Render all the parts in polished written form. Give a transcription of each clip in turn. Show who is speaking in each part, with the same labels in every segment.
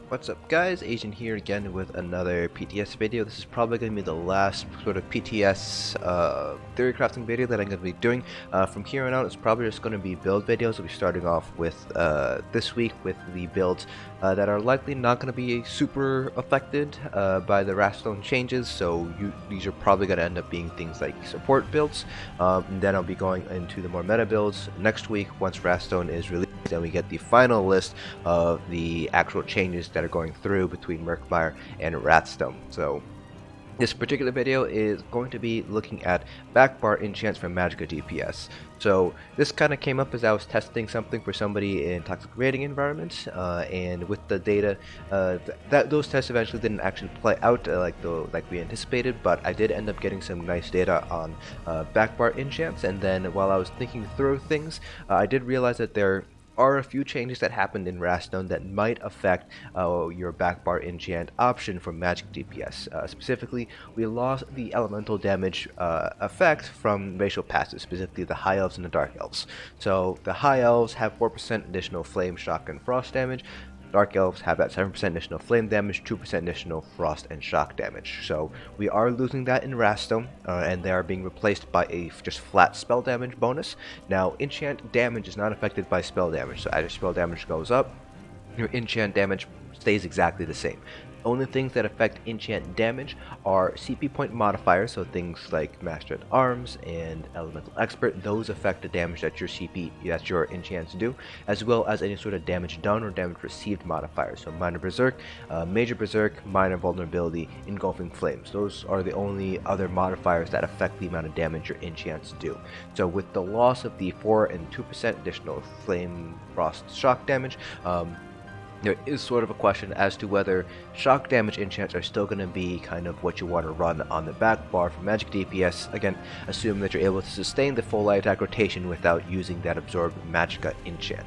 Speaker 1: What's up guys, Asian here again with another PTS video. This is probably going to be the last sort of PTS theory crafting video that I'm going to be doing. From here on out it's probably just going to be build videos. We'll be starting off with this week with the builds that are likely not going to be super affected by the Wrathstone changes. So these are probably going to end up being things like support builds. And then I'll be going into the more meta builds next week once Wrathstone is released and we get the final list of the actual changes that are going through between Murkmire and Wrathstone. So this particular video is going to be looking at Backbar Enchants from Magicka DPS. So this kind of came up as I was testing something for somebody in toxic raiding environments, and with the data, those tests eventually didn't actually play out like we anticipated. But I did end up getting some nice data on Backbar Enchants, and then while I was thinking through things, I did realize that there are a few changes that happened in Wrathstone that might affect your Backbar Enchant option for Magic DPS. Specifically, we lost the elemental damage effect from racial passives, specifically the High Elves and the Dark Elves. So the High Elves have 4% additional Flame, Shock, and Frost damage. Dark Elves have that 7% additional flame damage, 2% additional frost and shock damage. So we are losing that in Wrathstone, and they are being replaced by a just flat spell damage bonus. Now, enchant damage is not affected by spell damage, so as your spell damage goes up, your enchant damage stays exactly the same. Only things that affect enchant damage are CP point modifiers, so things like Master at Arms and Elemental Expert. Those affect the damage that your enchants do, as well as any sort of damage done or damage received modifiers. So Minor Berserk, Major Berserk, Minor Vulnerability, Engulfing Flames. Those are the only other modifiers that affect the amount of damage your enchants do. So with the loss of the 4 and 2% additional Flame, Frost, Shock damage, there is sort of a question as to whether shock damage enchants are still going to be kind of what you want to run on the back bar for Magic DPS. Again, assuming that you're able to sustain the full light attack rotation without using that absorbed Magicka enchant.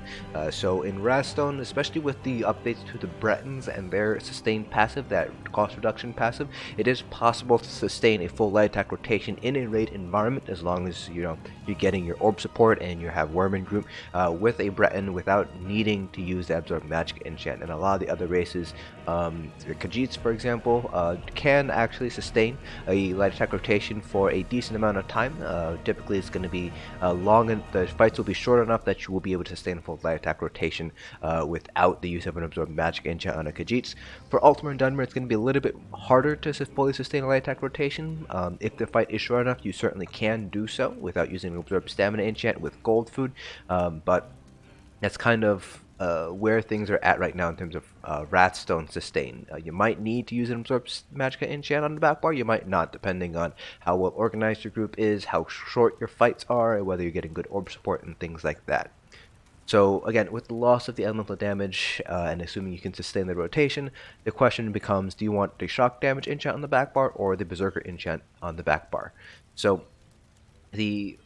Speaker 1: So in Wrathstone, especially with the updates to the Bretons and their sustained passive, that cost reduction passive, it is possible to sustain a full light attack rotation in a raid environment as long as you're getting your orb support and you have Worm group with a Breton without needing to use the absorbed Magicka enchant. And a lot of the other races, the Khajiits for example, can actually sustain a light attack rotation for a decent amount of time. Typically it's going to be long, and the fights will be short enough that you will be able to sustain a full light attack rotation without the use of an absorbed Magicka enchant on a Khajiits. For Altmer and Dunmer, it's going to be a little bit harder to fully sustain a light attack rotation. If the fight is short enough, you certainly can do so without using an absorbed stamina enchant with gold food, but that's kind of where things are at right now in terms of Wrathstone sustain. You might need to use an absorbed Magicka enchant on the back bar, you might not, depending on how well organized your group is, how short your fights are, whether you're getting good orb support and things like that. So again, with the loss of the elemental damage, and assuming you can sustain the rotation, the question becomes, do you want the shock damage enchant on the back bar or the Berserker enchant on the back bar? So the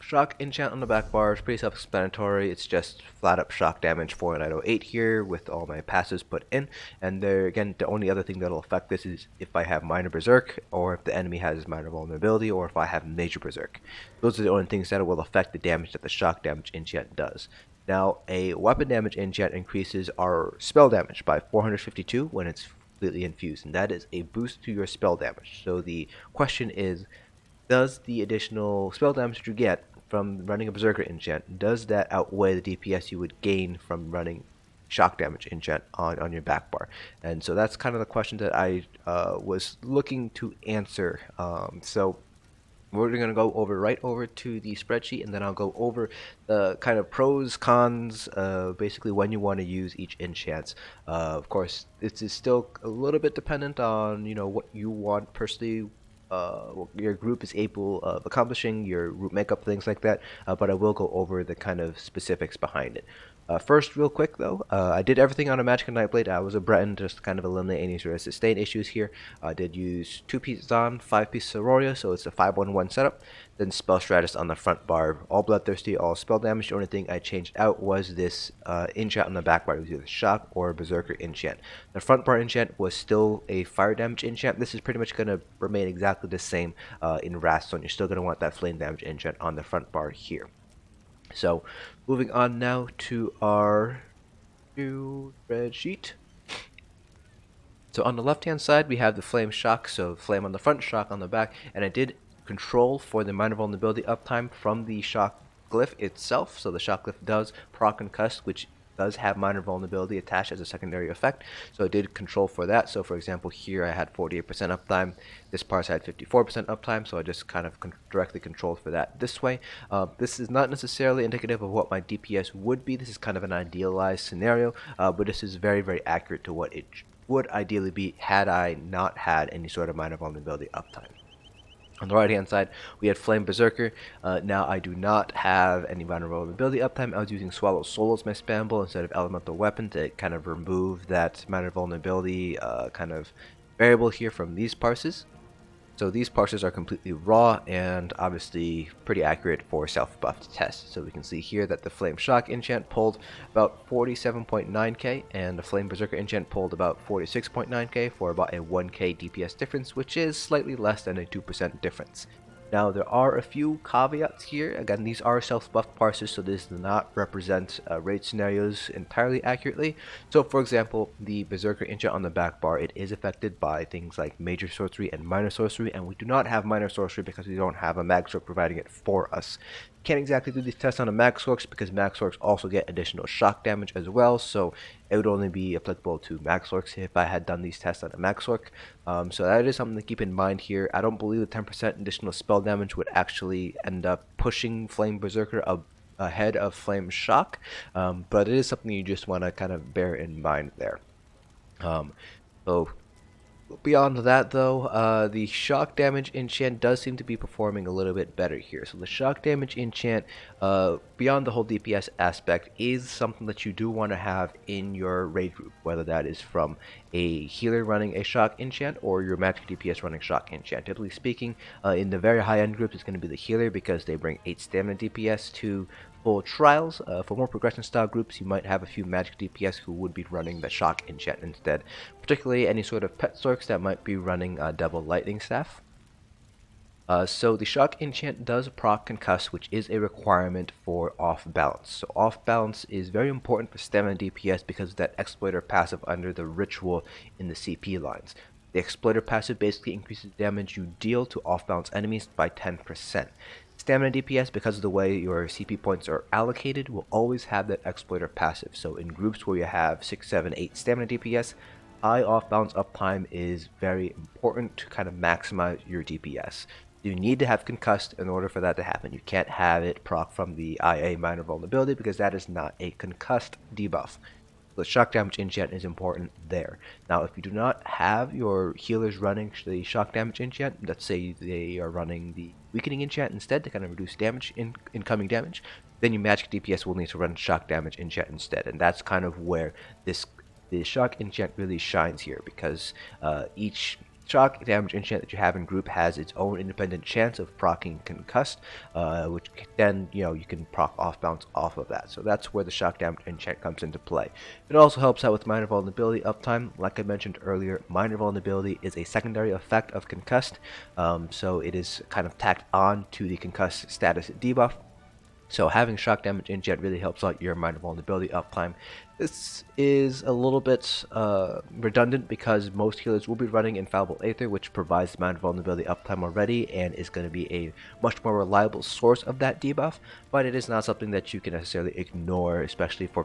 Speaker 1: shock enchant on the back bar is pretty self-explanatory. It's just flat up shock damage for 4908 here with all my passives put in. And there again, the only other thing that'll affect this is if I have Minor Berserk, or if the enemy has Minor Vulnerability, or if I have Major Berserk. Those are the only things that will affect the damage that the shock damage enchant does. Now, a weapon damage enchant increases our spell damage by 452 when it's completely infused, and that is a boost to your spell damage. So the question is, does the additional spell damage you get from running a Berserker enchant, does that outweigh the DPS you would gain from running shock damage enchant on your back bar? And so that's kind of the question that I was looking to answer. So we're going to go right over to the spreadsheet, and then I'll go over the kind of pros, cons, basically when you want to use each enchant. Of course, this is still a little bit dependent on what you want personally, your group is able of accomplishing, your root makeup, things like that, but I will go over the kind of specifics behind it. First, real quick though, I did everything on a Magicka Nightblade. I was a Breton just to kind of eliminate any sort of sustain issues here. I did use 2 pieces on, 5 pieces Auroria, so it's a 5-1-1 setup. Then Spell Stratus on the front bar, all bloodthirsty, all spell damage. The only thing I changed out was this enchant on the back bar. It was either shock or Berserker enchant. The front bar enchant was still a fire damage enchant. This is pretty much going to remain exactly the same in Wrathstone. You're still going to want that flame damage enchant on the front bar here. So, moving on now to our new spreadsheet. So on the left hand side we have the flame shock, so flame on the front, shock on the back, and I did control for the minor vulnerability uptime from the shock glyph itself. So the shock glyph does proc concuss, which does have minor vulnerability attached as a secondary effect, so I did control for that. So for example, here I had 48% uptime, this parse had 54% uptime, so I just kind of directly controlled for that this way. This is not necessarily indicative of what my DPS would be. This is kind of an idealized scenario, but this is very, very accurate to what it would ideally be had I not had any sort of minor vulnerability uptime. On the right hand side we had Flame Berserker. Now I do not have any minor vulnerability uptime. I was using Swallow Soul as my spamble instead of Elemental Weapon to kind of remove that minor vulnerability kind of variable here from these parses. So these parses are completely raw and obviously pretty accurate for self-buffed tests. So we can see here that the Flame Shock Enchant pulled about 47.9k and the Flame Berserker Enchant pulled about 46.9k for about a 1k DPS difference, which is slightly less than a 2% difference. Now there are a few caveats here. Again, these are self-buffed parses, so this does not represent raid scenarios entirely accurately. So for example, the Berserker Enchant on the back bar, it is affected by things like Major Sorcery and Minor Sorcery, and we do not have Minor Sorcery because we don't have a Magicka providing it for us. Can't exactly do these tests on a Magicka because Magicka also get additional shock damage as well, so it would only be applicable to Magicka if I had done these tests on a Magicka. So that is something to keep in mind here. I don't believe the 10% additional spell damage would actually end up pushing Flame Berserker ahead of Flame Shock, but it is something you just want to kind of bear in mind there. So beyond that though, the shock damage enchant does seem to be performing a little bit better here. So the shock damage enchant, beyond the whole DPS aspect, is something that you do want to have in your raid group, whether that is from a healer running a shock enchant or your Magicka DPS running shock enchant. Typically speaking, in the very high end groups it's going to be the healer because they bring 8 stamina DPS to full trials. For more progression style groups, you might have a few Magicka DPS who would be running the shock enchant instead, particularly any sort of pet sorks that might be running double lightning staff. So the shock enchant does proc concuss, which is a requirement for off balance. So off balance is very important for stamina DPS because of that exploiter passive under the ritual in the CP lines. The exploiter passive basically increases damage you deal to off balance enemies by 10%. Stamina DPS, because of the way your CP points are allocated, will always have that exploiter passive. So in groups where you have 6, 7, 8 stamina DPS, high off balance uptime is very important to kind of maximize your DPS. You need to have concussed in order for that to happen. You can't have it proc from the IA minor vulnerability because that is not a concussed debuff. The shock damage enchant is important there. Now, if you do not have your healers running the shock damage enchant, let's say they are running the weakening enchant instead to kind of reduce damage, incoming damage, then your Magicka DPS will need to run shock damage enchant instead, and that's kind of where the shock enchant really shines here, because each shock damage enchant that you have in group has its own independent chance of proccing concussed, which then you can proc off bounce off of that. So that's where the shock damage enchant comes into play. It also helps out with minor vulnerability uptime. Like I mentioned earlier, minor vulnerability is a secondary effect of concussed, so it is kind of tacked on to the concussed status debuff. So having shock damage enchant really helps out your minor vulnerability uptime. This is a little bit redundant because most healers will be running Infallible Aether, which provides minor vulnerability uptime already and is going to be a much more reliable source of that debuff, but it is not something that you can necessarily ignore, especially for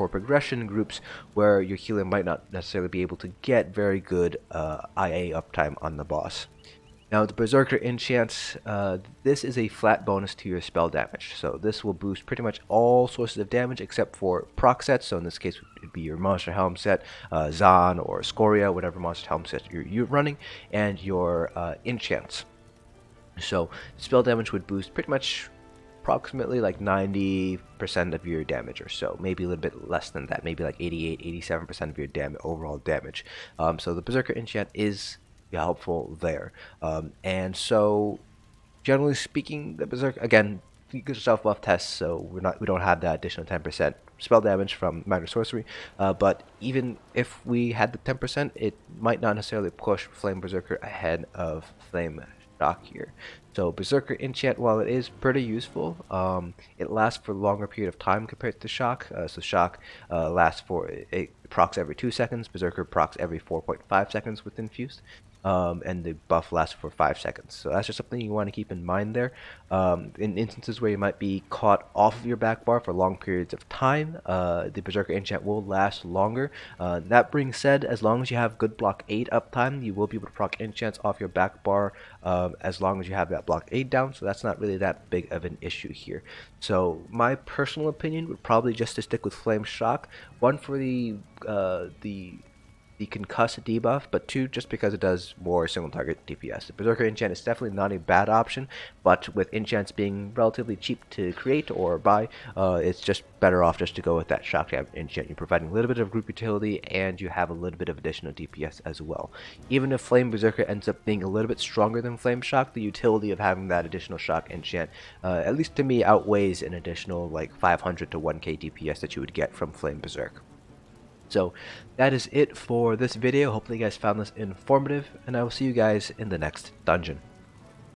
Speaker 1: progression groups where your healer might not necessarily be able to get very good IA uptime on the boss. Now the Berserker Enchant, this is a flat bonus to your spell damage. So this will boost pretty much all sources of damage except for proc sets. So in this case it would be your Monster Helm set, Zahn or Scoria, whatever Monster Helm set you're running, and your enchants. So spell damage would boost pretty much approximately like 90% of your damage or so, maybe a little bit less than that, maybe like 87% of your overall damage. So the Berserker Enchant is helpful there, and so generally speaking, the Berserk, again, you get self buff tests, so we don't have that additional 10% spell damage from Minor Sorcery, but even if we had the 10%, it might not necessarily push Flame Berserker ahead of Flame Shock here. So Berserker Enchant, while it is pretty useful, it lasts for a longer period of time compared to Shock. So Shock lasts for, it procs every 2 seconds, Berserker procs every 4.5 seconds with Infused. And the buff lasts for 5 seconds. So that's just something you want to keep in mind there. In instances where you might be caught off of your back bar for long periods of time, the Berserker Enchant will last longer. That being said, as long as you have good block 8 uptime, you will be able to proc enchants off your back bar as long as you have that block 8 down, so that's not really that big of an issue here. So my personal opinion would probably just to stick with Flame Shock, one for the concuss debuff, but 2 just because it does more single target DPS. The Berserker Enchant is definitely not a bad option, but with enchants being relatively cheap to create or buy, it's just better off just to go with that Shock Enchant. You're providing a little bit of group utility and you have a little bit of additional DPS as well. Even if Flame Berserker ends up being a little bit stronger than Flame Shock, the utility of having that additional Shock Enchant, at least to me, outweighs an additional like 500 to 1k DPS that you would get from Flame Berserk. So that is it for this video. Hopefully you guys found this informative, and I will see you guys in the next dungeon.